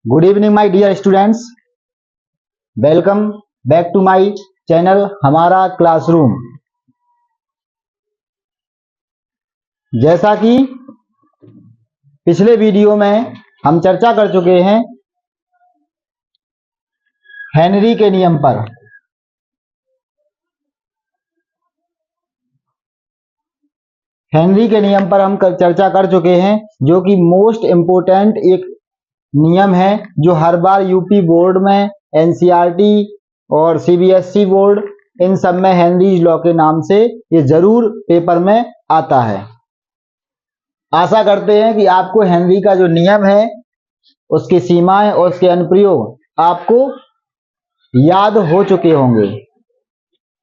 Good evening my dear students, welcome back to my channel हमारा classroom. जैसा कि पिछले वीडियो में हम चर्चा कर चुके हैं हेनरी के नियम पर। हेनरी के नियम पर हम चर्चा कर चुके हैं, जो कि मोस्ट इम्पोर्टेंट एक नियम है जो हर बार यूपी बोर्ड में, एनसीईआरटी और सीबीएसई बोर्ड, इन सब में हेनरीज लॉ के नाम से ये जरूर पेपर में आता है। आशा करते हैं कि आपको हेनरी का जो नियम है उसकी सीमाएं और उसके अनुप्रयोग आपको याद हो चुके होंगे,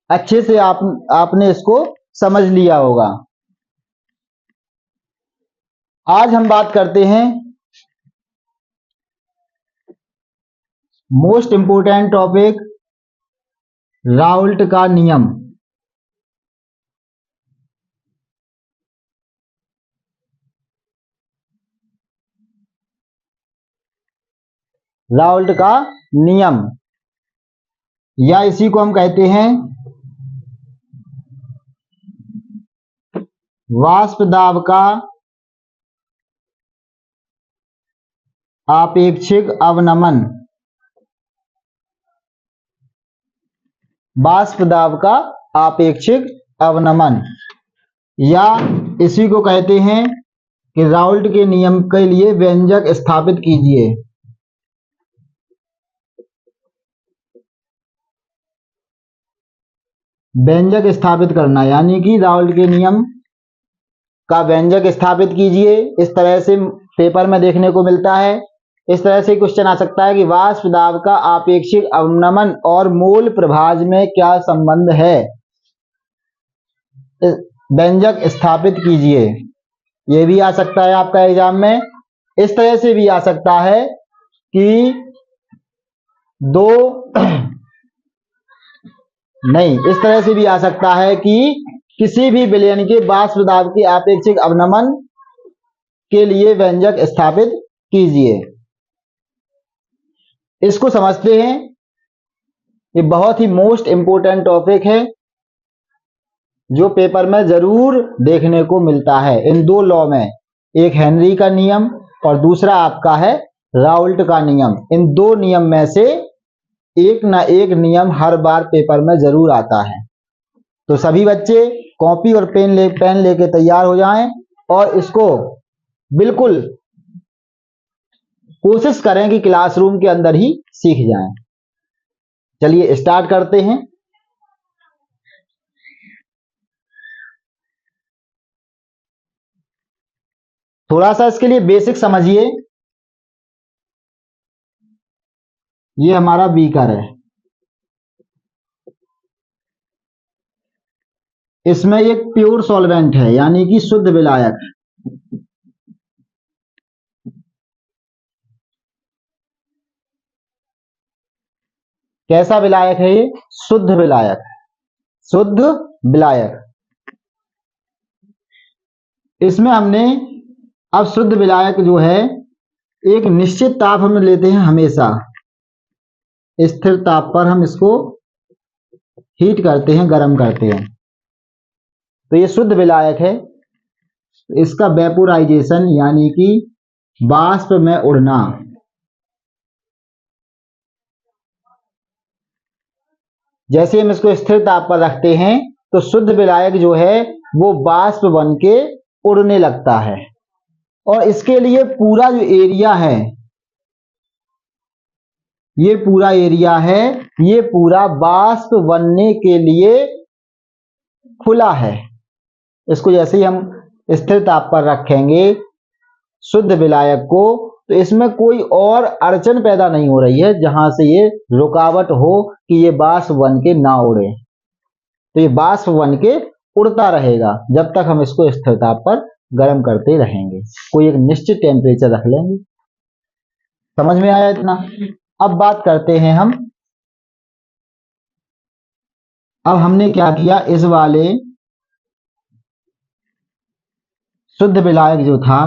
अच्छे से आपने इसको समझ लिया होगा। आज हम बात करते हैं मोस्ट इंपोर्टेंट टॉपिक राउल्ट का नियम। राउल्ट का नियम, या इसी को हम कहते हैं वाष्प दाब का आपेक्षिक अवनमन। वाष्प दाब का आपेक्षिक अवनमन, या इसी को कहते हैं कि राउल्ट के नियम के लिए व्यंजक स्थापित कीजिए। व्यंजक स्थापित करना यानी कि राउल्ट के नियम का व्यंजक स्थापित कीजिए। इस तरह से पेपर में देखने को मिलता है। इस तरह से क्वेश्चन आ सकता है कि वाष्प दाब का आपेक्षिक अवनमन और मोल प्रभाज में क्या संबंध है, व्यंजक स्थापित कीजिए। ये भी आ सकता है आपका एग्जाम में। इस तरह से भी आ सकता है कि इस तरह से भी आ सकता है कि किसी भी विलयन के वाष्प दाब के आपेक्षिक अवनमन के लिए व्यंजक स्थापित कीजिए। इसको समझते हैं। ये बहुत ही मोस्ट इंपोर्टेंट टॉपिक है जो पेपर में जरूर देखने को मिलता है। इन दो लॉ में, एक हेनरी का नियम और दूसरा आपका है राउल्ट का नियम। इन दो नियम में से एक ना एक नियम हर बार पेपर में जरूर आता है। तो सभी बच्चे कॉपी और पेन लेके तैयार हो जाएं और इसको बिल्कुल कोशिश करें कि क्लासरूम के अंदर ही सीख जाएं। चलिए स्टार्ट करते हैं। थोड़ा सा इसके लिए बेसिक समझिए। ये हमारा बीकर है, इसमें एक प्योर सॉल्वेंट है यानी कि शुद्ध विलायक। कैसा विलायक है ये? शुद्ध विलायक। शुद्ध विलायक। इसमें हमने अब शुद्ध विलायक जो है एक निश्चित ताप हम लेते हैं, हमेशा स्थिर ताप पर हम इसको हीट करते हैं, गर्म करते हैं। तो ये शुद्ध विलायक है। इसका वेपोराइजेशन यानी कि वाष्प में उड़ना, जैसे हम इसको स्थिर ताप पर रखते हैं तो शुद्ध विलायक जो है वो वाष्प बन के उड़ने लगता है। और इसके लिए पूरा जो एरिया है, ये पूरा एरिया है, ये पूरा वाष्प बनने के लिए खुला है। इसको जैसे ही हम स्थिर ताप पर रखेंगे शुद्ध विलायक को, तो इसमें कोई और अड़चन पैदा नहीं हो रही है जहां से ये रुकावट हो कि ये वाष्प बन के ना उड़े। तो ये वाष्प बन के उड़ता रहेगा जब तक हम इसको स्थिर ताप पर गर्म करते रहेंगे। कोई एक निश्चित टेम्परेचर रख लेंगे। समझ में आया इतना? अब बात करते हैं हम। अब हमने क्या किया, इस वाले शुद्ध विलायक जो था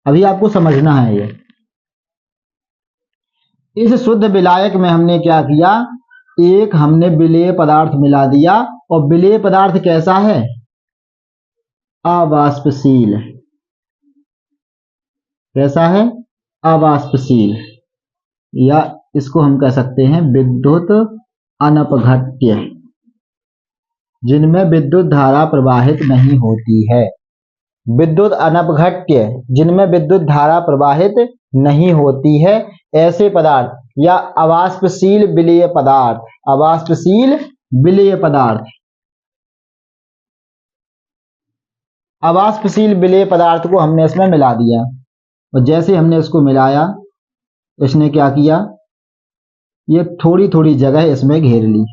अभी आपको समझना है ये। इस शुद्ध विलायक में हमने क्या किया, एक हमने विलेय पदार्थ मिला दिया, और विलेय पदार्थ कैसा है, अवाष्पशील। कैसा है, अवाष्पशील, या इसको हम कह सकते हैं विद्युत अनपघट्य, जिनमें विद्युत धारा प्रवाहित नहीं होती है। विद्युत अनपघट्य, जिनमें विद्युत धारा प्रवाहित नहीं होती है, ऐसे पदार्थ, या अवाष्पशील विलेय पदार्थ, अवाष्पशील विलेय पदार्थ। अवाष्पशील विलेय पदार्थ को हमने इसमें मिला दिया, और जैसे हमने इसको मिलाया, इसने क्या किया, ये थोड़ी थोड़ी जगह इसमें घेर ली,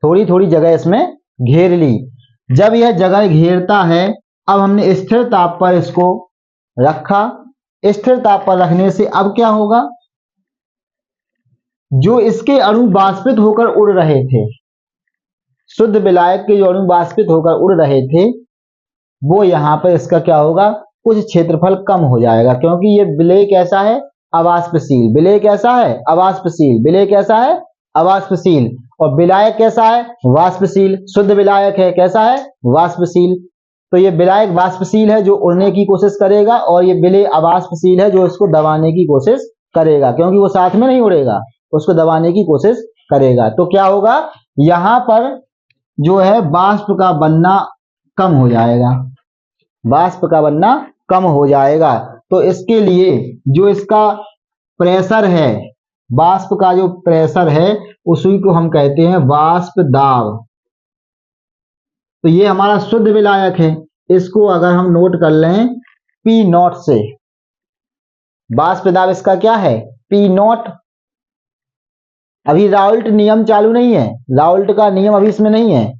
थोड़ी थोड़ी जगह इसमें घेर ली। जब यह जगह घेरता है, अब हमने स्थिर ताप पर इसको रखा। स्थिर ताप पर रखने से अब क्या होगा, जो इसके अणु वाष्पित होकर उड़ रहे थे, शुद्ध विलायक के जो अणु वाष्पित होकर उड़ रहे थे, वो यहां पर इसका क्या होगा, कुछ क्षेत्रफल कम हो जाएगा, क्योंकि ये विलेय कैसा है, अवाष्पशील। विलेय कैसा है, अवाष्पशील। विलेय कैसा है, अवाष्पशील। और विलायक कैसा है, वाष्पशील। शुद्ध विलायक है, कैसा है, वाष्पशील। तो ये विलायक वाष्पशील है जो उड़ने की कोशिश करेगा, और ये विलेय अवाष्पशील है जो इसको दबाने की कोशिश करेगा, क्योंकि वो साथ में नहीं उड़ेगा, उसको दबाने की कोशिश करेगा। तो क्या होगा, यहां पर जो है वाष्प का बनना कम हो जाएगा, वाष्प का बनना कम हो जाएगा। तो इसके लिए जो इसका प्रेशर है, वाष्प का जो प्रेशर है, उसी को हम कहते हैं वाष्प दाब। तो ये हमारा शुद्ध विलायक है, इसको अगर हम नोट कर लें पी नॉट से, वाष्प दाब इसका क्या है, पी नॉट। अभी राउल्ट नियम चालू नहीं है, राउल्ट का नियम अभी इसमें नहीं है,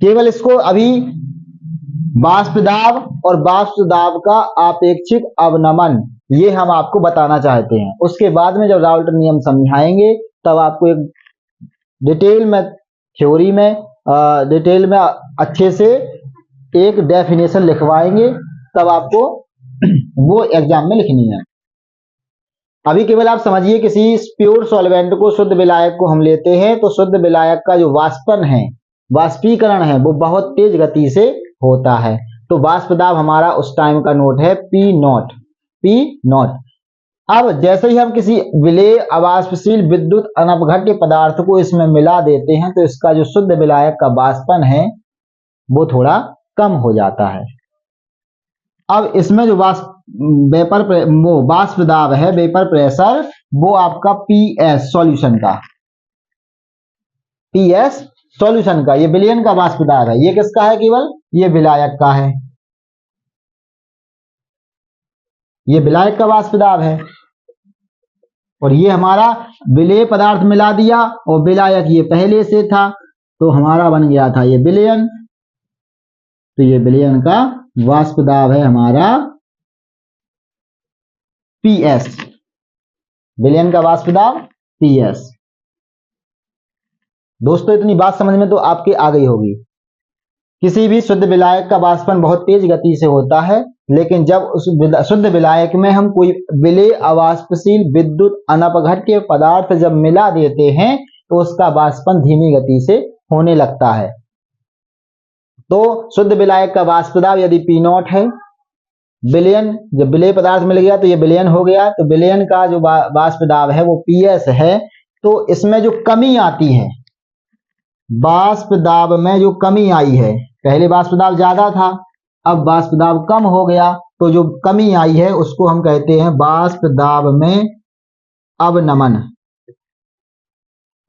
केवल इसको अभी वाष्प दाब और वाष्प दाब का आपेक्षिक अवनमन, ये हम आपको बताना चाहते हैं। उसके बाद में जब राउल्ट नियम समझाएंगे, तब आपको एक डिटेल में, थ्योरी में डिटेल में अच्छे से एक डेफिनेशन लिखवाएंगे, तब आपको वो एग्जाम में लिखनी है। अभी केवल आप समझिए, किसी प्योर सॉल्वेंट को, शुद्ध विलायक को हम लेते हैं, तो शुद्ध विलायक का जो वाष्पन है, वाष्पीकरण है, वो बहुत तेज गति से होता है। तो वाष्प दाब हमारा उस टाइम का नोट है पी नॉट, पी नॉट। अब जैसे ही हम किसी विलेय अवाष्पशील विद्युत अनपघट्य पदार्थ को इसमें मिला देते हैं, तो इसका जो शुद्ध विलायक का वाष्पन है वो थोड़ा कम हो जाता है। अब इसमें जो वाष्प दाब है, वेपर प्रेशर, वो आपका पीएस सॉल्यूशन का, पीएस सॉल्यूशन का, ये विलयन का वाष्प दाब है। ये किसका है, केवल ये विलायक का है, ये विलायक का वाष्प दाब है। और ये हमारा विलेय पदार्थ मिला दिया, और विलायक ये पहले से था, तो हमारा बन गया था ये विलयन। तो ये विलयन का वाष्प दाब है हमारा पीएस, विलयन का वाष्प दाब पीएस। दोस्तों इतनी बात समझ में तो आपके आ गई होगी। किसी भी शुद्ध विलायक का वाष्पन बहुत तेज गति से होता है, लेकिन जब उस शुद्ध विलायक में हम कोई विलेय अवाष्पशील विद्युत अनपघट्य पदार्थ जब मिला देते हैं, तो उसका वाष्पन धीमी गति से होने लगता है। तो शुद्ध विलायक का वाष्प दाब यदि पी नॉट है, विलयन जब विलेय पदार्थ मिल गया तो ये विलयन हो गया, तो विलयन का जो वाष्प दाब है वो पीएस है। तो इसमें जो कमी आती है, वाष्प दाब में जो कमी आई है, पहले वाष्प दाब ज्यादा था, अब वाष्प दाब कम हो गया, तो जो कमी आई है उसको हम कहते हैं वाष्प दाब में अवनमन।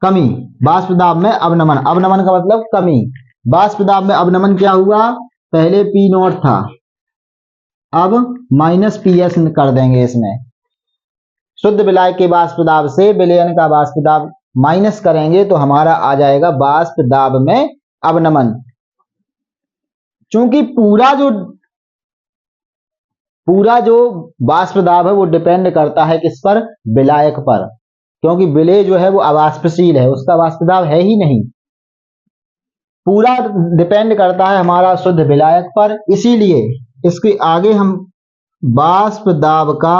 कमी, वाष्प दाब में अवनमन, अवनमन का मतलब कमी। वाष्प दाब में अवनमन क्या हुआ, पहले पी नॉट था, अब माइनस पीएस कर देंगे इसमें। शुद्ध विलायक के वाष्प दाब से विलयन का वाष्प दाब माइनस करेंगे, तो हमारा आ जाएगा वाष्प दाब में अवनमन। चूंकि पूरा जो वाष्प दाब है वो डिपेंड करता है किस पर, विलायक पर, क्योंकि विलेय जो है वो अवाष्पशील है, उसका वाष्प दाब है ही नहीं। पूरा डिपेंड करता है हमारा शुद्ध विलायक पर। इसीलिए इसके आगे हम वाष्प दाब का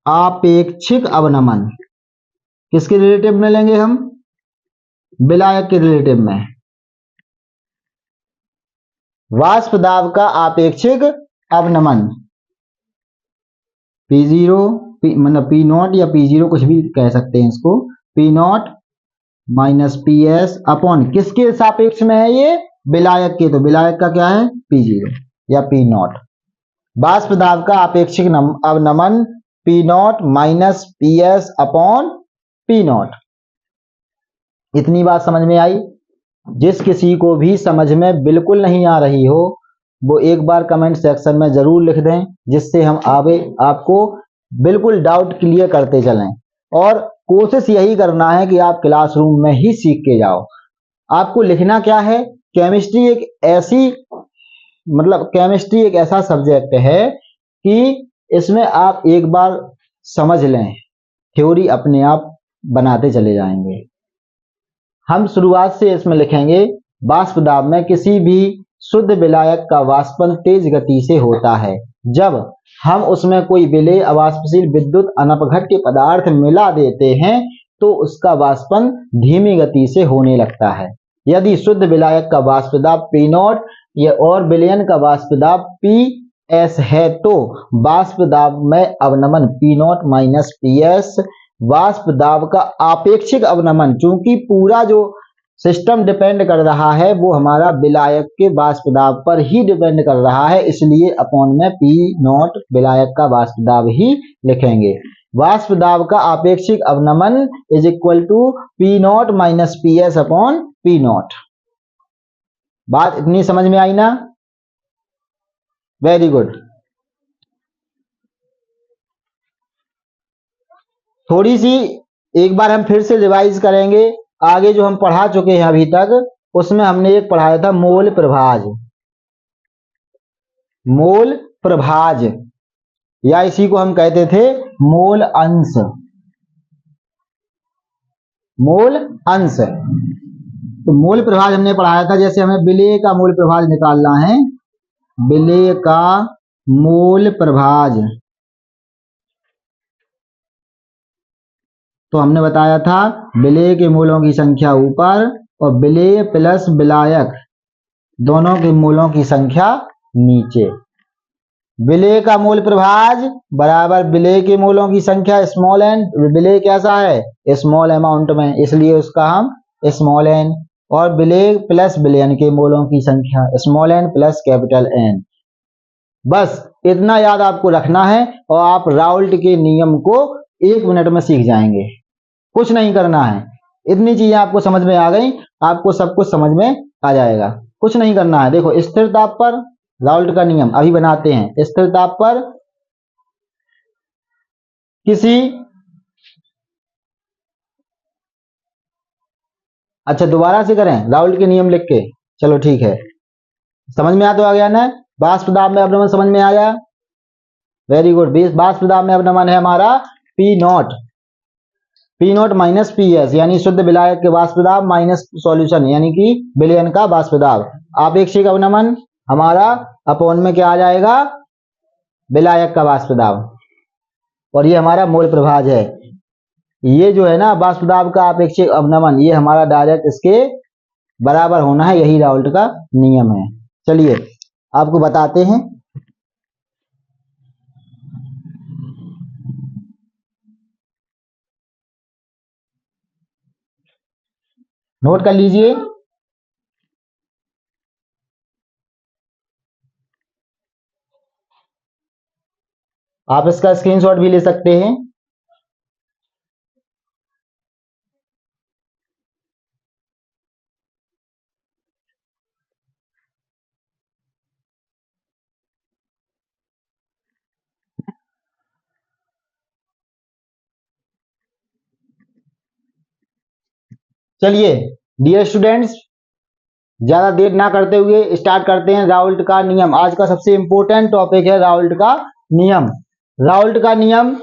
आपेक्षिक अवनमन किसके रिलेटिव में लेंगे हम? विलायक के रिलेटिव में। वाष्प दाब का आपेक्षिक अवनमन P0 मतलब P0 या P0 कुछ भी कह सकते हैं इसको, P0 माइनस PS अपॉन किसके सापेक्ष में है ये? विलायक के। तो विलायक का क्या है? P0 या P0। वाष्प दाब का आपेक्षिक अवनमन P0 minus PS upon P0। इतनी बात समझ में आई? जिस किसी को भी समझ में बिल्कुल नहीं आ रही हो वो एक बार कमेंट सेक्शन में जरूर लिख दें, जिससे हम आगे आपको बिल्कुल डाउट क्लियर करते चलें। और कोशिश यही करना है कि आप क्लासरूम में ही सीख के जाओ। आपको लिखना क्या है? केमिस्ट्री एक ऐसा सब्जेक्ट है कि इसमें आप एक बार समझ लें, थ्योरी अपने आप बनाते चले जाएंगे। हम शुरुआत से इसमें लिखेंगे, वाष्प दाब में किसी भी शुद्ध विलायक का वाष्पन तेज गति से होता है। जब हम उसमें कोई विलेय अवाष्पशील विद्युत अनपघट्य पदार्थ मिला देते हैं तो उसका वाष्पन धीमी गति से होने लगता है। यदि शुद्ध विलायक का वाष्प दाब P0 या और विलयन का वाष्प दाब PS है तो वाष्प दाब में अवनमन P0 माइनस PS। वाष्प दाब का आपेक्षिक अवनमन, चूंकि पूरा जो सिस्टम डिपेंड कर रहा है वो हमारा विलायक के वाष्प दाब पर ही डिपेंड कर रहा है, इसलिए अपॉन में P0 विलायक का वाष्प दाब ही लिखेंगे। वाष्प दाब का आपेक्षिक अवनमन is equal to P0 minus PS upon P0। बात इतनी समझ में आई ना? Very good. थोड़ी सी एक बार हम फिर से रिवाइज करेंगे। आगे जो हम पढ़ा चुके हैं अभी तक उसमें हमने एक पढ़ाया था मोल प्रभाज। मोल प्रभाज या इसी को हम कहते थे मोल अंश। मोल अंश तो मोल प्रभाज हमने पढ़ाया था। जैसे हमें विलेय का मोल प्रभाज निकालना है, विलेय का मोल प्रभाज, तो हमने बताया था विलेय के मोलों की संख्या ऊपर और विलेय प्लस विलायक दोनों के मोलों की संख्या नीचे। विलेय का मोल प्रभाज बराबर विलेय के मोलों की संख्या स्मॉल एन। विलेय कैसा है? स्मॉल अमाउंट में, इसलिए उसका हम स्मॉल एन। और विलेय प्लस विलयन के मोलों की संख्या small N plus capital N. बस इतना याद आपको रखना है और आप राउल्ट के नियम को 1 मिनट में सीख जाएंगे। कुछ नहीं करना है, इतनी चीजें आपको समझ में आ गई, आपको सब कुछ समझ में आ जाएगा। कुछ नहीं करना है। देखो स्थिर ताप पर राउल्ट का नियम अभी बनाते हैं। स्थिर ताप पर किसी अच्छा दोबारा से करें राउल्ट के नियम लिख के, चलो ठीक है। समझ में आ गया ना? वाष्प दाब में अवनमन समझ में आया? Very good. वाष्प दाब में अवनमन है हमारा P0 माइनस PS यानी शुद्ध विलायक के वाष्प दाब माइनस सॉल्यूशन यानी कि विलयन का वाष्प दाब। आपेक्षिक अवनमन हमारा अपॉन में क्या आ जाएगा? विलायक का वाष्प दाब। और ये हमारा मोल प्रभाज है। ये जो है ना वाष्प दाब का आपेक्षिक अवनमन, ये हमारा डायरेक्ट इसके बराबर होना है, यही राउल्ट का नियम है। चलिए आपको बताते हैं। नोट कर लीजिए। आप इसका स्क्रीनशॉट भी ले सकते हैं। चलिए डियर स्टूडेंट्स, ज्यादा देर ना करते हुए स्टार्ट करते हैं राउल्ट का नियम। आज का सबसे इंपॉर्टेंट टॉपिक है राउल्ट का नियम। राउल्ट का नियम,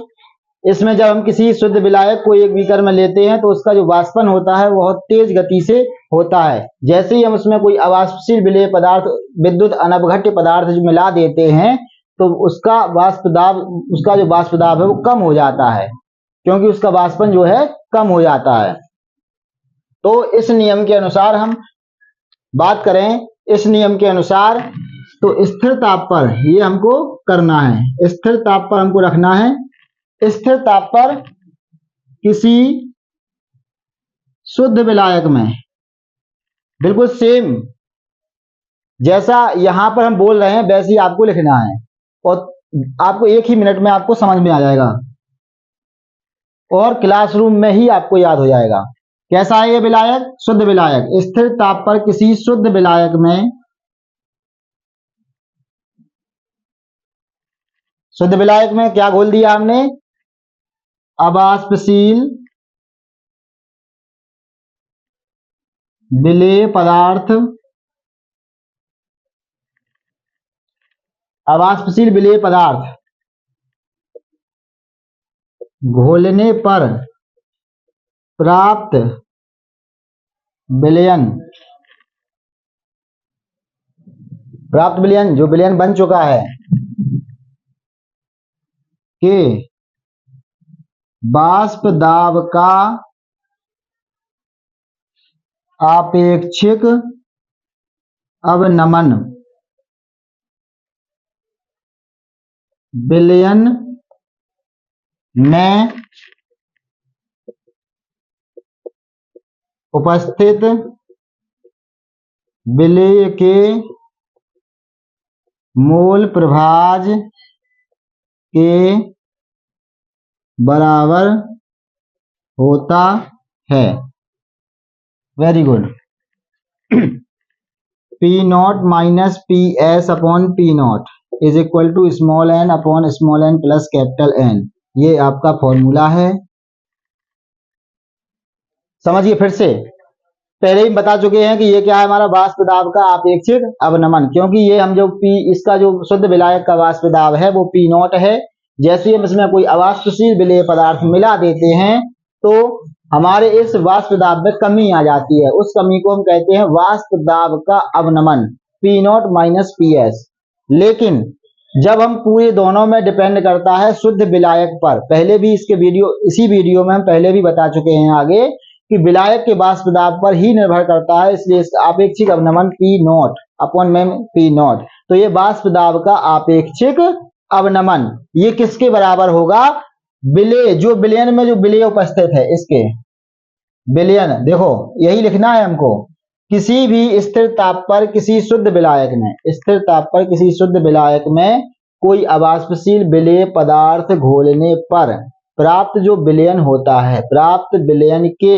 इसमें जब हम किसी शुद्ध विलायक को एक बीकर में लेते हैं तो उसका जो वाष्पन होता है वो बहुत तेज गति से होता है। जैसे ही हम उसमें कोई अवाष्पशील विलेय पदार्थ विद्युत अनपघट्य पदार्थ जो मिला देते हैं तो उसका जो वाष्प दाब है वो कम हो जाता है, क्योंकि उसका वाष्पन जो है कम हो जाता है। तो इस नियम के अनुसार हम बात करें, इस नियम के अनुसार तो स्थिर ताप पर ये हमको करना है, स्थिर ताप पर हमको रखना है। स्थिर ताप पर किसी शुद्ध विलायक में बिल्कुल सेम जैसा यहां पर हम बोल रहे हैं वैसे ही आपको लिखना है, और आपको 1 ही मिनट में आपको समझ में आ जाएगा और क्लासरूम में ही आपको याद हो जाएगा। कैसा है ये विलायक? शुद्ध विलायक। स्थिर ताप पर किसी शुद्ध विलायक में, शुद्ध विलायक में क्या घोल दिया हमने? अवाष्पशील विलेय पदार्थ, अवाष्पशील विलेय पदार्थ घोलने पर प्राप्त विलयन, जो विलयन बन चुका है के वाष्प दाब का आपेक्षिक अवनमन विलयन में उपस्थित विलेय के मोल प्रभाज के बराबर होता है। Very good. P nought minus P S upon P nought is equal to small N upon small N plus capital N, ये आपका फॉर्मूला है। समझिए फिर से, पहले ही बता चुके हैं कि ये क्या है हमारा वाष्प दाब का आपेक्षिक अवनमन, क्योंकि ये हम जो इसका जो शुद्ध विलायक का वाष्प दाब है वो P नॉट है। जैसे हम इसमें कोई अवाष्पशील विलेय पदार्थ मिला देते हैं तो हमारे इस वाष्प दाब में कमी आ जाती है, उस कमी को हम कहते हैं वाष्प दाब का अवनमन, P nought minus P S. लेकिन जब हम पूरे दोनों में डिपेंड करता है शुद्ध विलायक पर, पहले भी इसी वीडियो में हम पहले भी बता चुके हैं आगे कि विलायक के वाष्प दाब पर ही निर्भर करता है, इसलिए इसका आपेक्षिक अवनमन P नॉट अपॉन में P नॉट। तो ये वाष्प दाब का आपेक्षिक अवनमन ये किसके बराबर होगा? विलेय, जो विलयन में जो विलेय उपस्थित है इसके विलयन, देखो यही लिखना है हमको। किसी भी स्थिर ताप पर किसी शुद्ध विलायक में, स्थिर ताप पर किसी शुद्ध विलायक में कोई अवाष्पशील विलेय पदार्थ घोलने पर प्राप्त जो विलयन होता है, प्राप्त विलयन के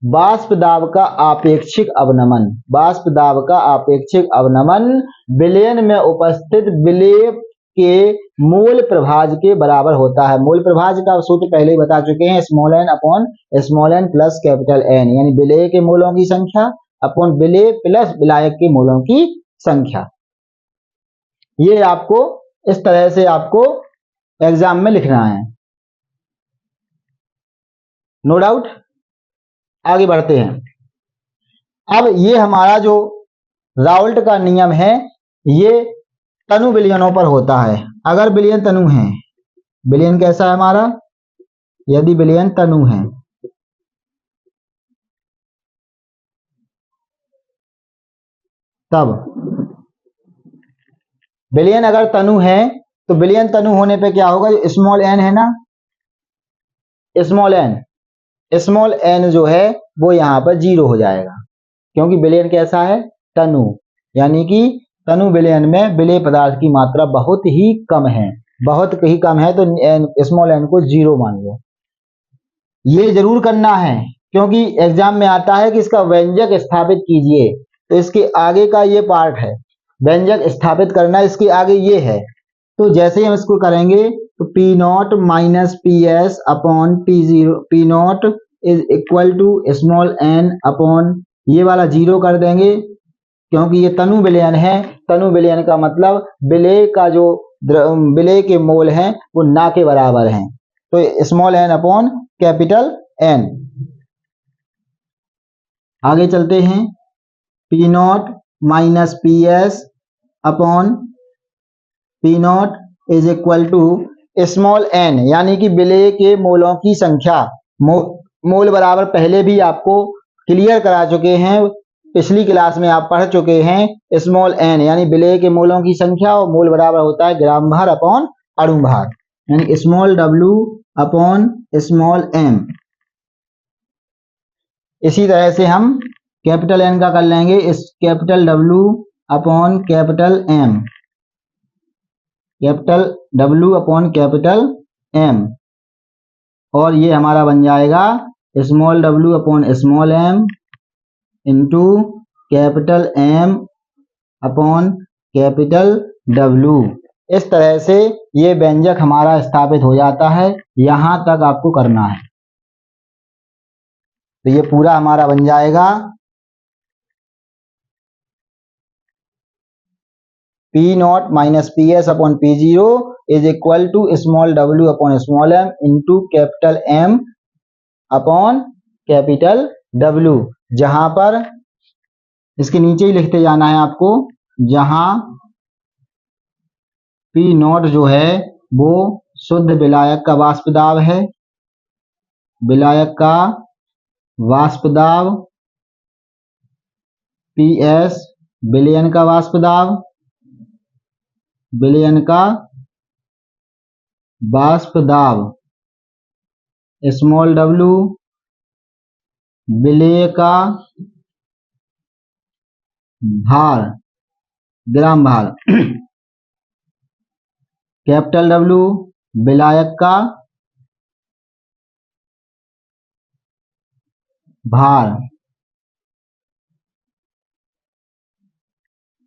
वाष्प दाब का आपेक्षिक अवनमन, वाष्प दाब का आपेक्षिक अवनमन विलयन में उपस्थित विलेय के मोल प्रभाज के बराबर होता है। मोल प्रभाज का सूत्र पहले ही बता चुके हैं, small N upon small N plus capital N, यानी विलेय के मोलों की संख्या अपॉन विलेय प्लस विलायक के मोलों की संख्या। ये आपको इस तरह से आपको एग्जाम में लिखना है, नो डाउट। आगे बढ़ते हैं। अब ये हमारा जो राउल्ट का नियम है ये तनु विलयनों पर होता है। अगर विलयन तनु है, विलयन कैसा है हमारा? यदि विलयन तनु है तब विलयन अगर तनु है तो विलयन तनु होने पे क्या होगा? जो स्मॉल एन है ना, स्मॉल एन जो है वो यहाँ पर 0 हो जाएगा, क्योंकि विलयन कैसा है? तनु, यानी कि तनु विलयन में विलेय पदार्थ की मात्रा बहुत ही कम है, बहुत ही कम है, तो स्मॉल एन को 0 मान लो। ये जरूर करना है क्योंकि एग्जाम में आता है कि इसका व्यंजक स्थापित कीजिए, तो इसके आगे का ये पार्ट है, व्यंजक स्थापित करना इसके आगे ये है। तो जैसे ही हम इसको करेंगे तो P nought minus P S upon P nought is equal to small N upon ये वाला 0 कर देंगे, क्योंकि ये तनु विलयन है। तनु विलयन का मतलब विलेय का जो विलेय के मोल हैं वो ना के बराबर हैं, तो small N upon capital N. आगे चलते हैं। P nought minus P S upon P nought is equal to small N, यानी कि विलेय के मोलों की संख्या। मोल बराबर पहले भी आपको क्लियर करा चुके हैं, पिछली क्लास में आप पढ़ चुके हैं। स्मॉल एन यानी विलेय के मोलों की संख्या और मोल बराबर होता है ग्राम भार अपॉन अणु भार, यानी small W upon small M. इसी तरह से हम कैपिटल एन का कर लेंगे, इस capital W upon capital M, capital W upon capital M, और ये हमारा बन जाएगा small W upon small M into capital M upon capital W. इस तरह से ये व्यंजक हमारा स्थापित हो जाता है, यहां तक आपको करना है। तो ये पूरा हमारा बन जाएगा P nought minus P S upon P zero is equal to small W upon small M into capital M upon capital W. जहां पर इसके नीचे ही लिखते जाना है आपको, जहां P नॉट जो है वो शुद्ध विलायक का वाष्प दाब है, विलायक का वाष्प दाब, पी एस विलयन का वाष्प दाब, विलयन का वाष्प दाब, स्मॉल डब्ल्यू विलेय का भार ग्राम भार, कैपिटल डब्ल्यू विलायक का भार,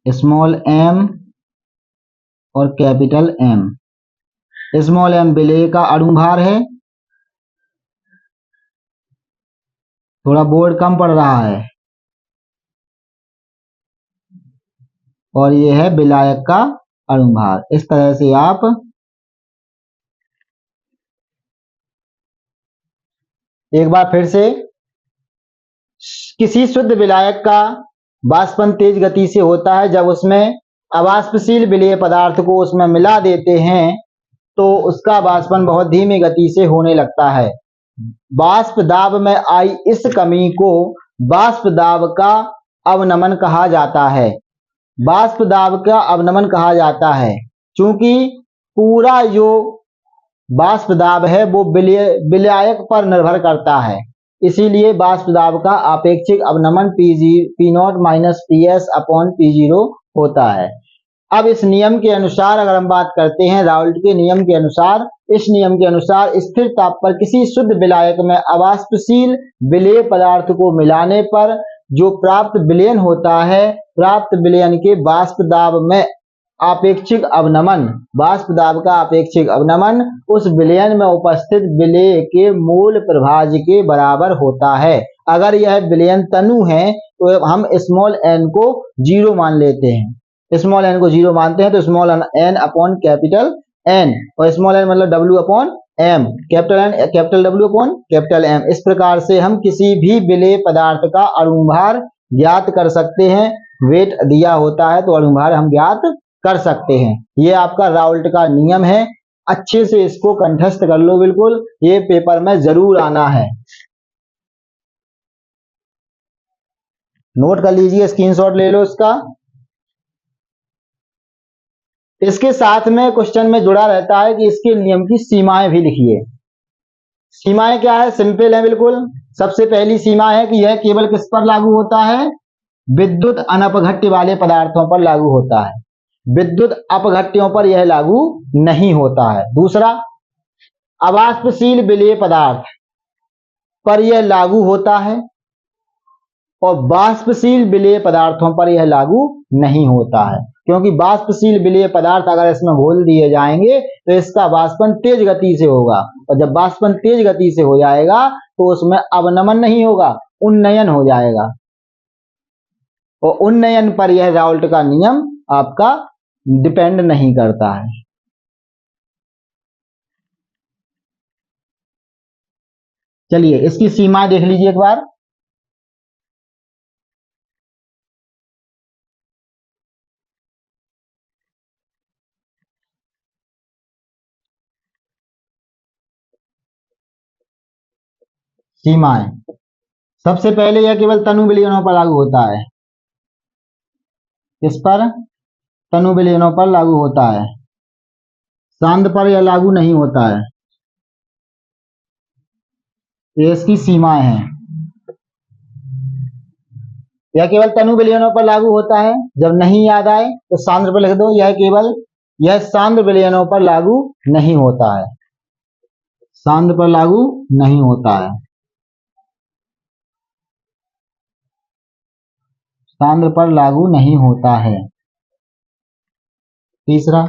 स्मॉल एम और कैपिटल एम। स्मॉल एम विलेय का अणु भार है, थोड़ा बोर्ड कम पड़ रहा है, और ये है विलायक का अणु भार। इस तरह से आप एक बार फिर से, किसी शुद्ध विलायक का वाष्पन तेज गति से होता है, जब उसमें अवाष्पशील विलेय पदार्थ को उसमें मिला देते हैं तो उसका वाष्पन बहुत धीमी गति से होने लगता है। वाष्प दाब में आई इस कमी को वाष्प दाब का अवनमन कहा जाता है। वाष्प दाब का अवनमन कहा जाता है क्योंकि पूरा जो वाष्प दाब है वो विलायक पर निर्भर करता है, इसीलिए वाष्प दाब का आपेक्षिक अवनमन P naught minus P S upon P zero होता है। अब इस नियम के अनुसार अगर हम बात करते हैं, राउल्ट के नियम के अनुसार, इस नियम के अनुसार स्थिर ताप पर किसी शुद्ध विलायक में अवाष्पशील विलेय पदार्थ को मिलाने पर जो प्राप्त विलयन होता है, प्राप्त विलयन के वाष्प दाब में आपेक्षिक अवनमन, वाष्प दाब का आपेक्षिक अवनमन उस विलयन में उपस्थित विलेय के मूल प्रभाज्य के बराबर होता है। अगर यह विलयन तनु है तो हम स्मॉल एन को जीरो मान लेते हैं, स्मॉल एन को जीरो मानते हैं तो small N upon capital N, और स्मॉल एन मतलब W upon M, capital N capital W upon capital M. इस प्रकार से हम किसी भी विलेय पदार्थ का अणुभार ज्ञात कर सकते हैं। वेट दिया होता है तो अणुभार हम ज्ञात कर सकते हैं। ये आपका राउल्ट का नियम है, अच्छे से इसको कंठस्थ कर लो, बिल्कुल ये पेपर में जरूर आना है। नोट कर लीजिए, स्क्रीनशॉट ले लो इसका। इसके साथ में क्वेश्चन में जुड़ा रहता है कि इसके नियम की सीमाएं भी लिखिए। सीमाएं क्या है, सिंपल है बिल्कुल। सबसे पहली सीमा है कि यह केवल किस पर लागू होता है, विद्युत अनपघट्य वाले पदार्थों पर लागू होता है, विद्युत अपघट्यों पर यह लागू नहीं होता है। दूसरा, अवाष्पशील विलेय पदार्थ पर यह लागू होता है और वाष्पशील विलेय पदार्थों पर यह लागू नहीं होता है, क्योंकि वाष्पशील विलेय पदार्थ अगर इसमें घोल दिए जाएंगे तो इसका वाष्पन तेज गति से होगा, और जब वाष्पन तेज गति से हो जाएगा तो उसमें अवनमन नहीं होगा, उन्नयन हो जाएगा, और उन्नयन पर यह राउल्ट का नियम आपका डिपेंड नहीं करता है। चलिए इसकी सीमा देख लीजिए एक बार। सीमाएं। सबसे पहले यह केवल तनु विलयनों पर लागू होता है। किस पर? तनु विलयनों पर लागू होता है, सांद्र पर यह लागू नहीं होता है। ये इसकी सीमाएं हैं। यह केवल तनु विलयनों पर लागू होता है। जब नहीं याद आए तो सांद्र पर लिख दो, यह सांद्र विलयनों पर लागू नहीं होता है, सांद्र पर लागू नहीं होता है, सांद्र पर लागू नहीं होता है। तीसरा,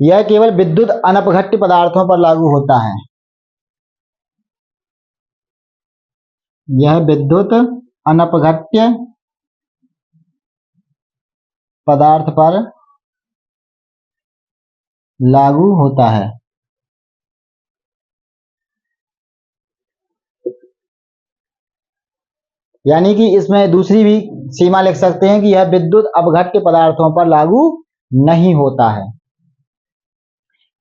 यह केवल विद्युत अनपघट्य पदार्थों पर लागू होता है। यह विद्युत अनपघट्य पदार्थ पर लागू होता है। यानी कि इसमें दूसरी भी सीमा लिख सकते हैं कि यह विद्युत अपघट्य पदार्थों पर लागू नहीं होता है।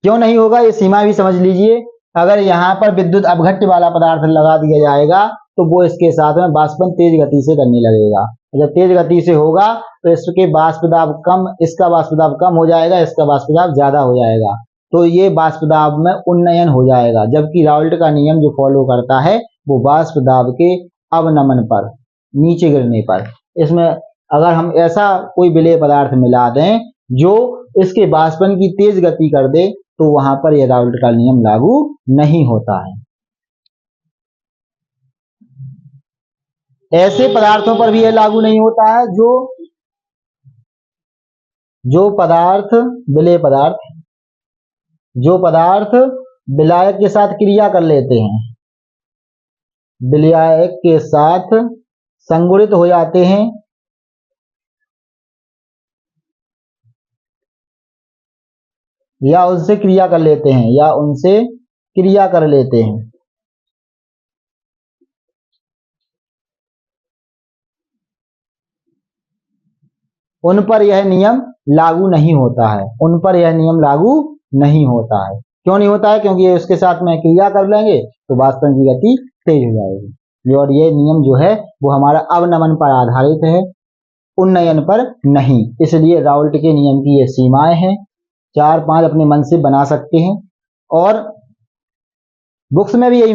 क्यों नहीं होगा, ये सीमा भी समझ लीजिए। अगर यहाँ पर विद्युत अपघट्य वाला पदार्थ लगा दिया जाएगा तो वो इसके साथ में बाष्पन तेज गति से करने लगेगा। जब तेज गति से होगा तो इसके बाष्प दाब कम, इसका बाष्प दाब कम हो जाएगा, इसका बाष्प दाब ज्यादा हो जाएगा, तो ये बाष्प दाब में उन्नयन हो जाएगा। जबकि राउल्ट का नियम जो फॉलो करता है वो बाष्प दाब के अवनमन पर, नीचे गिरने पर। इसमें अगर हम ऐसा कोई विलेय पदार्थ मिला दें जो इसके बाष्पन की तेज गति कर दे तो वहां पर यह राउल्ट का नियम लागू नहीं होता है। ऐसे पदार्थों पर भी यह लागू नहीं होता है जो पदार्थ विलायक के साथ क्रिया कर लेते हैं, विलायक के साथ संगुणित हो जाते हैं या उनसे क्रिया कर लेते हैं, उन पर यह नियम लागू नहीं होता है। क्यों नहीं होता है? क्योंकि ये उसके साथ में क्रिया कर लेंगे तो बाष्पन की गति तेज हो जाएगी। और ये नियम जो है वो हमारा अवनमन पर आधारित है, उन्नयन पर नहीं। इसलिए राउल्ट के नियम की ये सीमाएं हैं। 4-5 अपने मन से बना सकते हैं और बुक्स में भी यही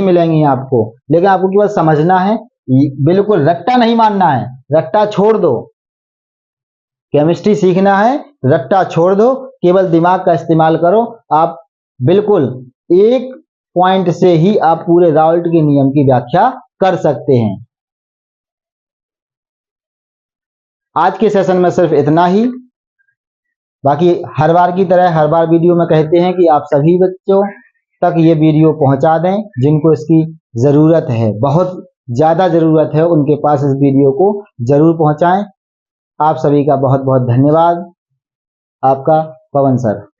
मिलेंगी आपको। लेकिन आपको केवल समझना है, बिल्कुल रट्टा नहीं मानना है, रट्टा छोड़ दो। केमिस्ट्री सीखना है, रट्टा छोड़ दो, केवल दिमाग का इस्तेमाल करो। आप बिल्कुल एक पॉइंट से ही आप पूरे राउल्ट के नियम की व्याख्या कर सकते हैं। आज के सेशन में सिर्फ इतना ही। बाकी हर बार की तरह हर बार वीडियो में कहते हैं कि आप सभी बच्चों तक ये वीडियो पहुंचा दें जिनको इसकी जरूरत है, बहुत ज्यादा जरूरत है, उनके पास इस वीडियो को जरूर पहुंचाएं। आप सभी का बहुत बहुत धन्यवाद। आपका पवन सर।